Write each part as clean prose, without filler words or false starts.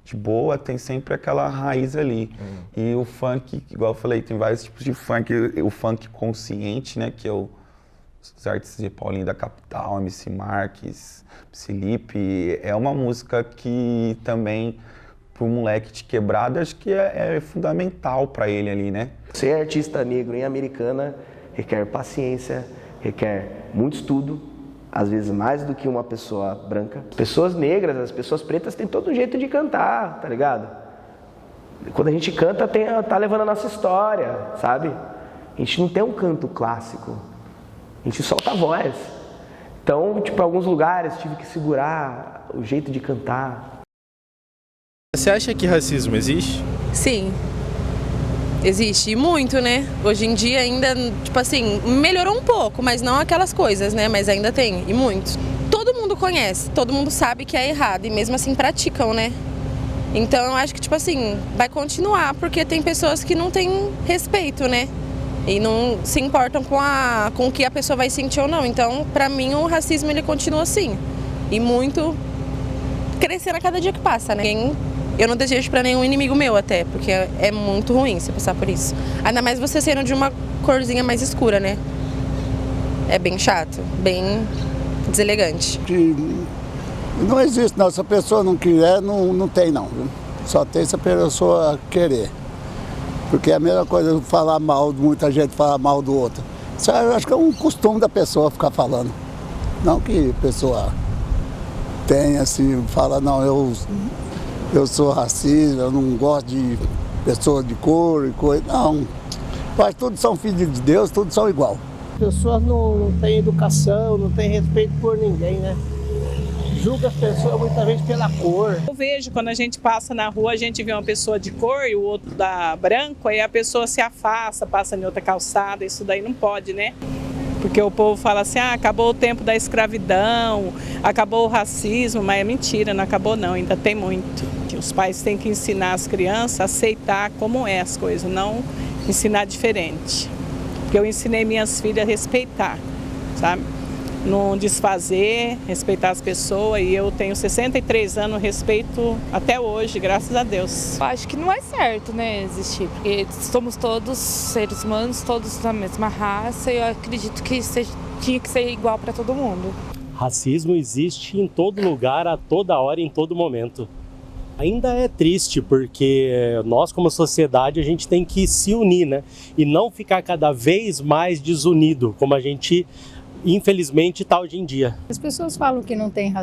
de boa, tem sempre aquela raiz ali. E o funk, igual eu falei, tem vários tipos de funk. O funk consciente, né, que é os artistas de Paulinho da Capital, MC Marques, Felipe, é uma música que também, pro moleque de quebrada, acho que é fundamental para ele ali, né? Ser artista negro em Americana requer paciência, requer muito estudo, às vezes mais do que uma pessoa branca. As pessoas negras, as pessoas pretas têm todo um jeito de cantar, tá ligado? Quando a gente canta, tá levando a nossa história, sabe? A gente não tem um canto clássico, a gente solta a voz. Então, tipo, em alguns lugares tive que segurar o jeito de cantar. Você acha que racismo existe? Sim. Existe, e muito, né? Hoje em dia ainda, tipo assim, melhorou um pouco, mas não aquelas coisas, né? Mas ainda tem, e muito. Todo mundo conhece, todo mundo sabe que é errado, e mesmo assim praticam, né? Então eu acho que, tipo assim, vai continuar, porque tem pessoas que não têm respeito, né? E não se importam com o que a pessoa vai sentir ou não. Então, pra mim, o racismo, ele continua assim. E muito crescendo a cada dia que passa, né? Eu não desejo pra nenhum inimigo meu até, porque é muito ruim você passar por isso. Ainda mais você sendo de uma corzinha mais escura, né? É bem chato, bem deselegante. Não existe não, se a pessoa não quiser, não tem não. Só tem se a pessoa querer. Porque é a mesma coisa falar mal, muita gente falar mal do outro. Isso eu acho que é um costume da pessoa ficar falando. Não que a pessoa tenha assim, fala, não, eu sou racista, eu não gosto de pessoas de cor e coisa. Não, mas todos são filhos de Deus, todos são igual. As pessoas não têm educação, não têm respeito por ninguém, né? Julga as pessoas muitas vezes pela cor. Eu vejo quando a gente passa na rua, a gente vê uma pessoa de cor e o outro da branco, aí a pessoa se afasta, passa em outra calçada, isso daí não pode, né? Porque o povo fala assim, acabou o tempo da escravidão, acabou o racismo, mas é mentira, não acabou não, ainda tem muito. Os pais têm que ensinar as crianças a aceitar como é as coisas, não ensinar diferente. Porque eu ensinei minhas filhas a respeitar, sabe? Não desfazer, respeitar as pessoas, e eu tenho 63 anos, respeito até hoje, graças a Deus. Eu acho que não é certo, né, existir, porque somos todos seres humanos, todos da mesma raça, e eu acredito que tinha que ser igual para todo mundo. Racismo existe em todo lugar, a toda hora, em todo momento. Ainda é triste porque nós, como sociedade, a gente tem que se unir, né? E não ficar cada vez mais desunido, como a gente infelizmente está hoje em dia. As pessoas falam que não tem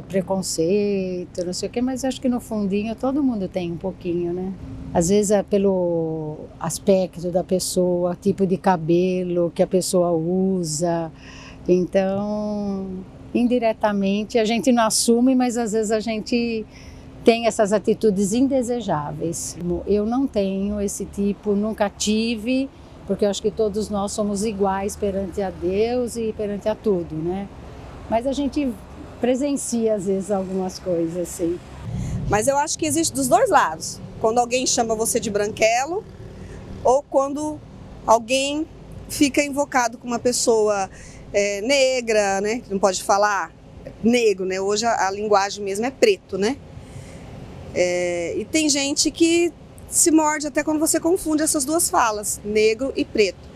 preconceito, não sei o quê, mas acho que no fundinho todo mundo tem um pouquinho, né? Às vezes é pelo aspecto da pessoa, tipo de cabelo que a pessoa usa. Então, indiretamente, a gente não assume, mas às vezes a gente tem essas atitudes indesejáveis. Eu não tenho esse tipo, nunca tive, porque eu acho que todos nós somos iguais perante a Deus e perante a tudo, né? Mas a gente presencia, às vezes, algumas coisas assim. Mas eu acho que existe dos dois lados. Quando alguém chama você de branquelo, ou quando alguém fica invocado com uma pessoa negra, né? Que não pode falar negro, né? Hoje a linguagem mesmo é preto, né? E tem gente que se morde até quando você confunde essas duas falas, negro e preto.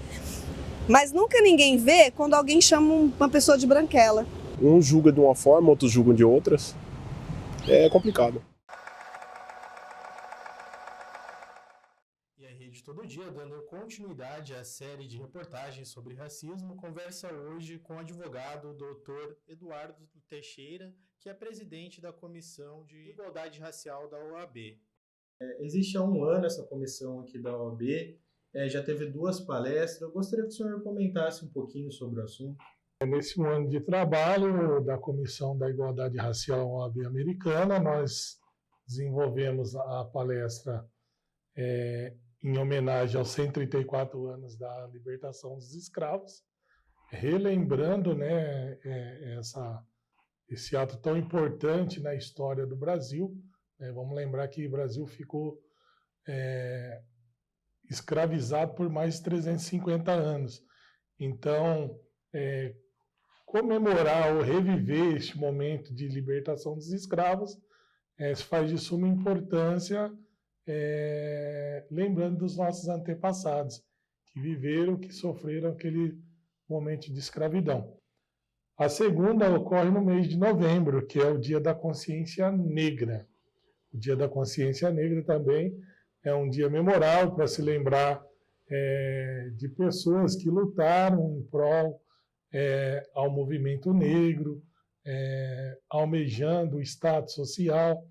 Mas nunca ninguém vê quando alguém chama uma pessoa de branquela. Um julga de uma forma, outros julgam de outras. É complicado. E a Rede Todo Dia, dando continuidade à série de reportagens sobre racismo, conversa hoje com o advogado Dr. Eduardo Teixeira, que é presidente da Comissão de Igualdade Racial da OAB. Existe há um ano essa comissão aqui da OAB, já teve 2 palestras. Eu gostaria que o senhor comentasse um pouquinho sobre o assunto. Nesse ano de trabalho da Comissão da Igualdade Racial OAB Americana, nós desenvolvemos a palestra em homenagem aos 134 anos da libertação dos escravos, relembrando, né, esse ato tão importante na história do Brasil. Vamos lembrar que o Brasil ficou escravizado por mais de 350 anos. Então, comemorar ou reviver este momento de libertação dos escravos se faz de suma importância, lembrando dos nossos antepassados, que viveram, que sofreram aquele momento de escravidão. A segunda ocorre no mês de novembro, que é o Dia da Consciência Negra. O Dia da Consciência Negra também é um dia memorável para se lembrar de pessoas que lutaram em prol ao movimento negro, almejando o status social,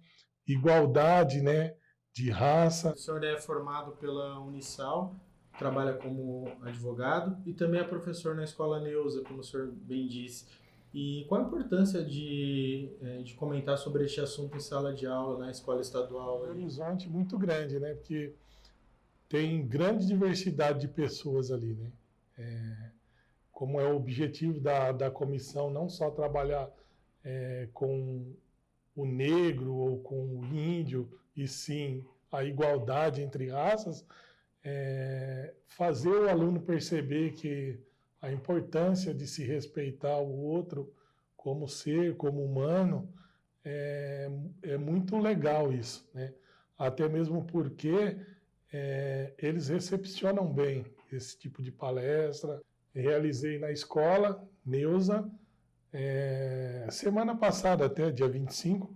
igualdade, né, de raça. O senhor é formado pela Unisal, trabalha como advogado e também é professor na Escola Neuza, como o senhor bem disse. E qual a importância de comentar sobre este assunto em sala de aula, na escola estadual? É um horizonte muito grande, né? Porque tem grande diversidade de pessoas ali, né? Como é o objetivo da comissão, não só trabalhar com o negro ou com o índio, e sim a igualdade entre raças, fazer o aluno perceber que a importância de se respeitar o outro como ser, como humano, é muito legal isso, né? Até mesmo porque eles recepcionam bem esse tipo de palestra. Realizei na escola Neuza, semana passada até, dia 25,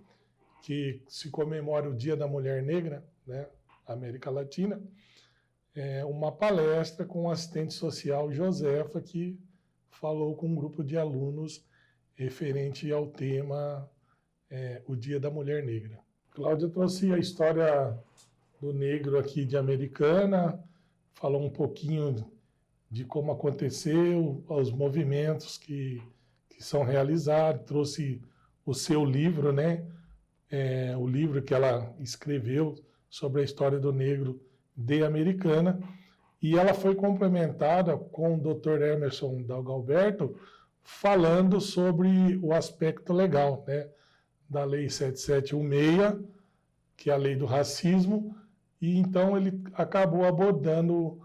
que se comemora o Dia da Mulher Negra, né, América Latina, uma palestra com o assistente social Josefa, que falou com um grupo de alunos referente ao tema o Dia da Mulher Negra. Cláudia trouxe a história do negro aqui de Americana, falou um pouquinho de como aconteceu, os movimentos que são realizados, trouxe o seu livro, né? O livro que ela escreveu sobre a história do negro de Americana, e ela foi complementada com o Dr. Emerson Dalgalberto falando sobre o aspecto legal, né, da Lei 7716, que é a lei do racismo, e então ele acabou abordando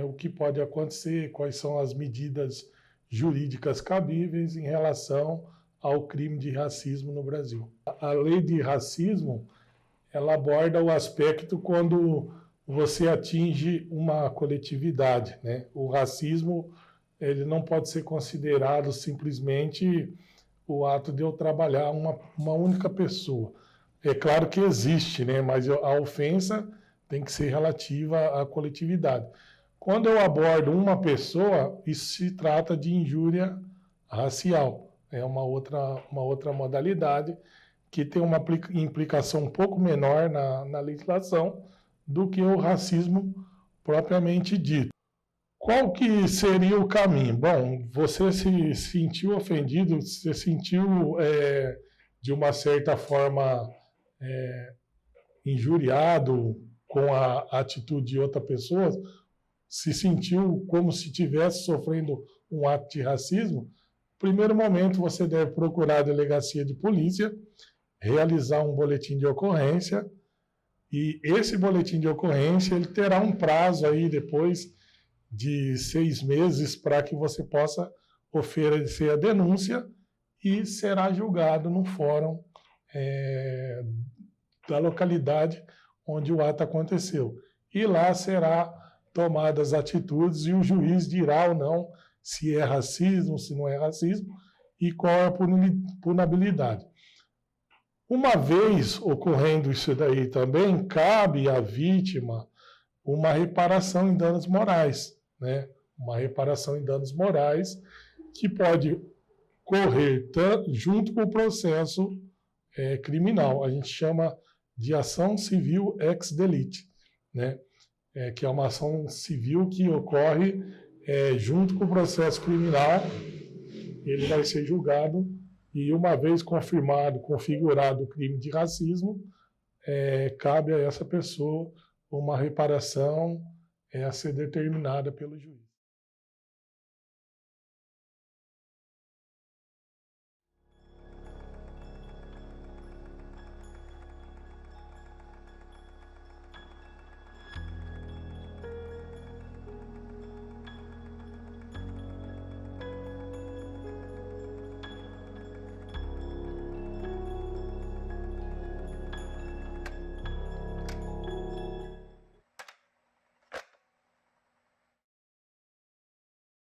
o que pode acontecer, quais são as medidas jurídicas cabíveis em relação ao crime de racismo no Brasil. A lei de racismo, ela aborda o aspecto quando você atinge uma coletividade, né? O racismo, ele não pode ser considerado simplesmente o ato de eu trabalhar uma única pessoa. É claro que existe, né? Mas a ofensa tem que ser relativa à coletividade. Quando eu abordo uma pessoa, isso se trata de injúria racial. É uma outra modalidade que tem uma implicação um pouco menor na legislação do que o racismo propriamente dito. Qual que seria o caminho? Bom, você se sentiu ofendido, se sentiu, de uma certa forma, injuriado com a atitude de outra pessoa, se sentiu como se estivesse sofrendo um ato de racismo, no primeiro momento você deve procurar a delegacia de polícia, realizar um boletim de ocorrência, e esse boletim de ocorrência ele terá um prazo aí depois de 6 meses para que você possa oferecer a denúncia e será julgado no fórum da localidade onde o ato aconteceu. E lá será tomadas atitudes e o juiz dirá ou não se é racismo, se não é racismo e qual é a punibilidade. Uma vez ocorrendo isso daí também, cabe à vítima uma reparação em danos morais, né? Uma reparação em danos morais que pode correr junto com o processo criminal. A gente chama de ação civil ex delite, né? Que é uma ação civil que ocorre junto com o processo criminal. Ele vai ser julgado e, uma vez configurado o crime de racismo, cabe a essa pessoa uma reparação a ser determinada pelo juiz.